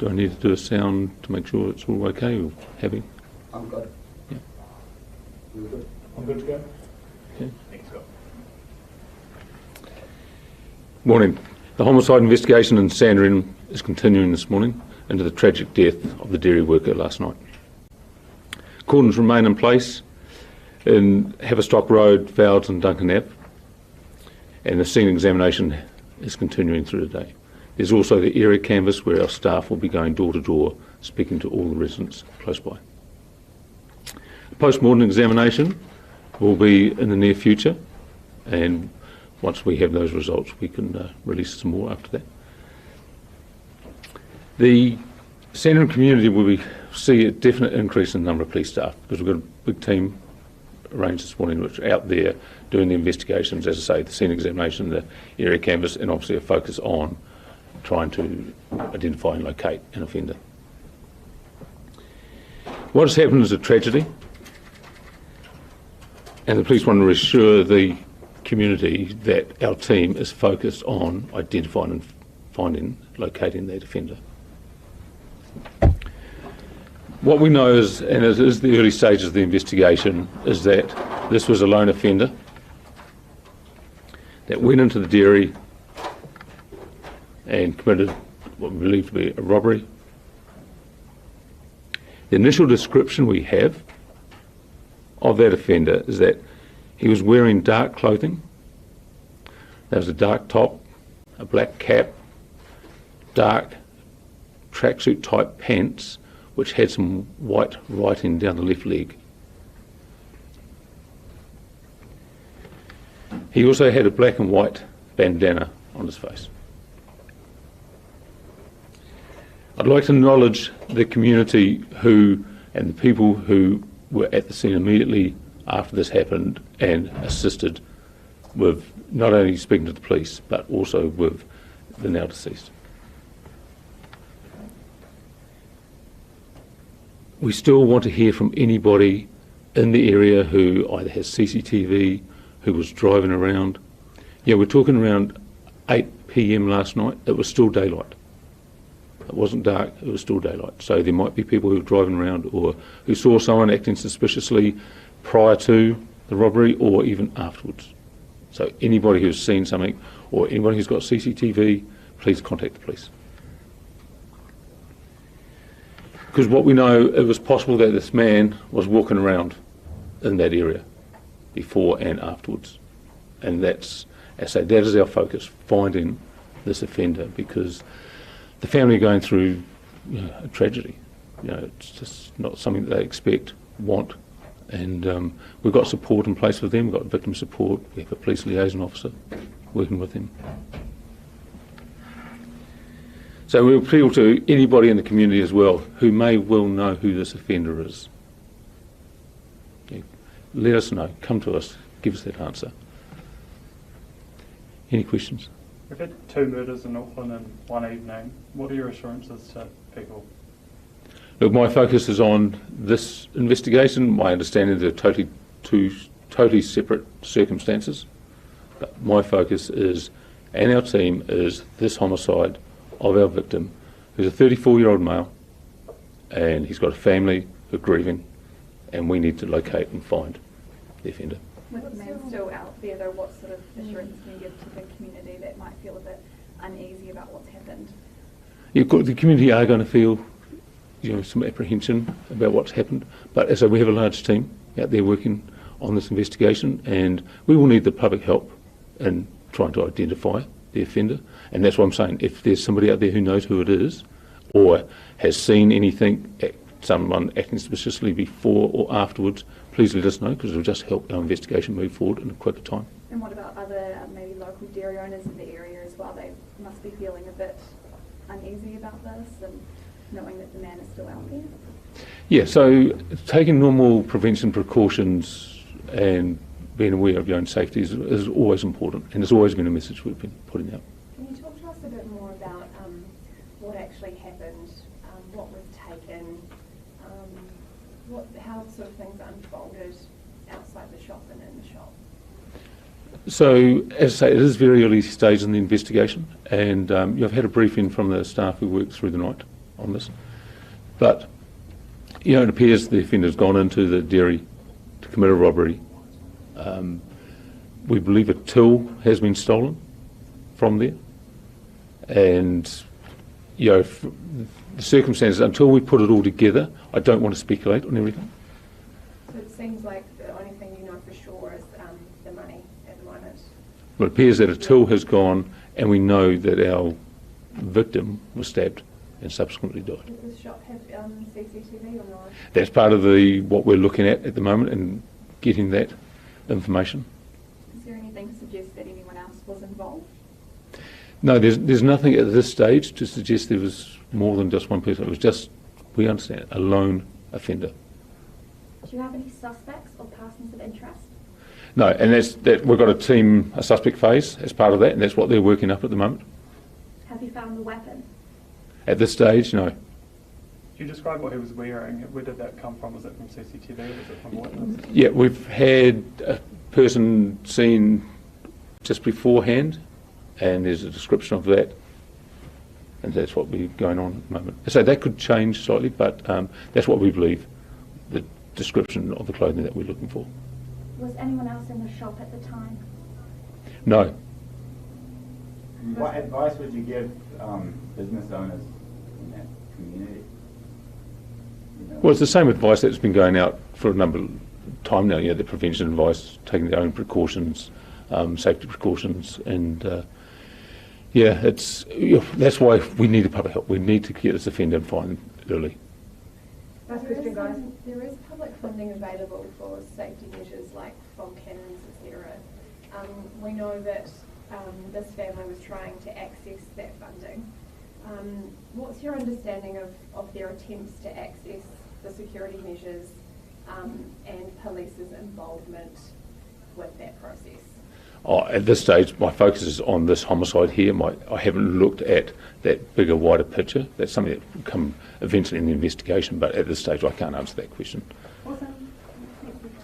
Do I need to do a sound to make sure it's all okay, or happy? I'm good. Yeah. You're good. I'm good to go. Okay. Thanks, Scott. Morning. The homicide investigation in Sandringham is continuing this morning into the tragic death of the dairy worker last night. Cordons remain in place in Haverstock Road, Fowles and Duncan Ave, and the scene examination is continuing through the day. There's also the area canvass where our staff will be going door to door, speaking to all the residents close by. A post-mortem examination will be in the near future, and once we have those results we can release some more after that. The Sandringham community will see a definite increase in the number of police staff because we've got a big team arranged this morning which are out there doing the investigations, as I say, the scene examination, the area canvass, and obviously a focus on trying to identify and locate an offender. What has happened is a tragedy, and the police want to reassure the community that our team is focused on identifying and finding, locating that offender. What we know is, and it is the early stages of the investigation, is that this was a lone offender that went into the dairy and committed what we believe to be a robbery. The initial description we have of that offender is that he was wearing dark clothing. There was a dark top, a black cap, dark tracksuit type pants, which had some white writing down the left leg. He also had a black and white bandana on his face. I'd like to acknowledge the community and the people who were at the scene immediately after this happened and assisted with not only speaking to the police but also with the now deceased. We still want to hear from anybody in the area who either has CCTV, who was driving around. Yeah, we're talking around 8 p.m. last night. It was still daylight. It wasn't dark, it was still daylight. So there might be people who were driving around or who saw someone acting suspiciously prior to the robbery or even afterwards. So anybody who's seen something or anybody who's got CCTV, please contact the police. Because what we know, it was possible that this man was walking around in that area before and afterwards. And that's, as I say, that is our focus, finding this offender, because the family are going through a tragedy. It's just not something that they expect, want. And we've got support in place for them. We've got victim support. We have a police liaison officer working with them. So we appeal to anybody in the community as well who may well know who this offender is. Let us know. Come to us. Give us that answer. Any questions? We've had 2 murders in Northland in one evening. What are your assurances to people? Look, my focus is on this investigation. My understanding they're totally separate circumstances. But my focus is, and our team, is this homicide of our victim, who's a 34-year-old male, and he's got a family who are grieving, and we need to locate and find the offender. With the man still out there, though, what sort of assurance can you give to the community that might feel a bit uneasy about what's happened? The community are going to feel, some apprehension about what's happened, but as I say, we have a large team out there working on this investigation, and we will need the public help in trying to identify the offender. And that's what I'm saying. If there's somebody out there who knows who it is, or has seen anything, someone acting suspiciously before or afterwards, please let us know, because it'll just help our investigation move forward in a quicker time. And what about other maybe local dairy owners in the area as well? They must be feeling a bit uneasy about this and knowing that the man is still out there? Yeah, so taking normal prevention precautions and being aware of your own safety is always important, and it's always been a message we've been putting out. Can you talk to us a bit more about what actually happened, what was taken, how sort of things unfolded outside the shop and in the shop? So, as I say, it is very early stage in the investigation, and I've had a briefing from the staff who worked through the night on this. But, you know, it appears the offender's gone into the dairy to commit a robbery. We believe a till has been stolen from there. And, you know, the circumstances, until we put it all together, I don't want to speculate on everything. So it seems like the only thing you know for sure is the money at the moment. Well, it appears that a till has gone, and we know that our victim was stabbed and subsequently died. Does this shop have CCTV or not? That's part of what we're looking at the moment and getting that information. Is there anything to suggest that anyone else was involved? No, there's nothing at this stage to suggest there was more than just one person. It was just, we understand, a lone offender. Do you have any suspects or persons of interest? No, and we've got a suspect phase as part of that, and that's what they're working up at the moment. Have you found the weapon? At this stage, no. Can you describe what he was wearing? Where did that come from? Was it from CCTV? Was it from witness? Yeah, we've had a person seen just beforehand, and there's a description of that, and that's what we're going on at the moment. So that could change slightly, but that's what we believe, the description of the clothing that we're looking for. Was anyone else in the shop at the time? No. What advice would you give business owners in that community? You know, Well, it's the same advice that's been going out for a number of time now, you know, the prevention advice, taking their own precautions, safety precautions, and that's why we need the public help. We need to get this offender and find them early. Last question, guys. There is public funding available for safety measures like fog cannons, etc. We know that this family was trying to access that funding. What's your understanding of their attempts to access the security measures and police's involvement with that process? At this stage, my focus is on this homicide here. I haven't looked at that bigger, wider picture. That's something that will come eventually in the investigation, but at this stage I can't answer that question. Awesome. Thank you, guys.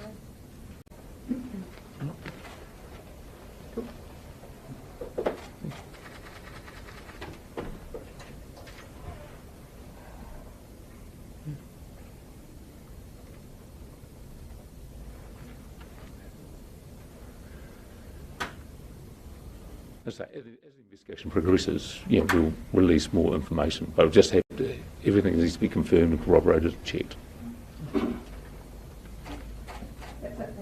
As the investigation progresses, we'll release more information, but we'll just have to, everything needs to be confirmed and corroborated and checked. That's it. Thanks, guys.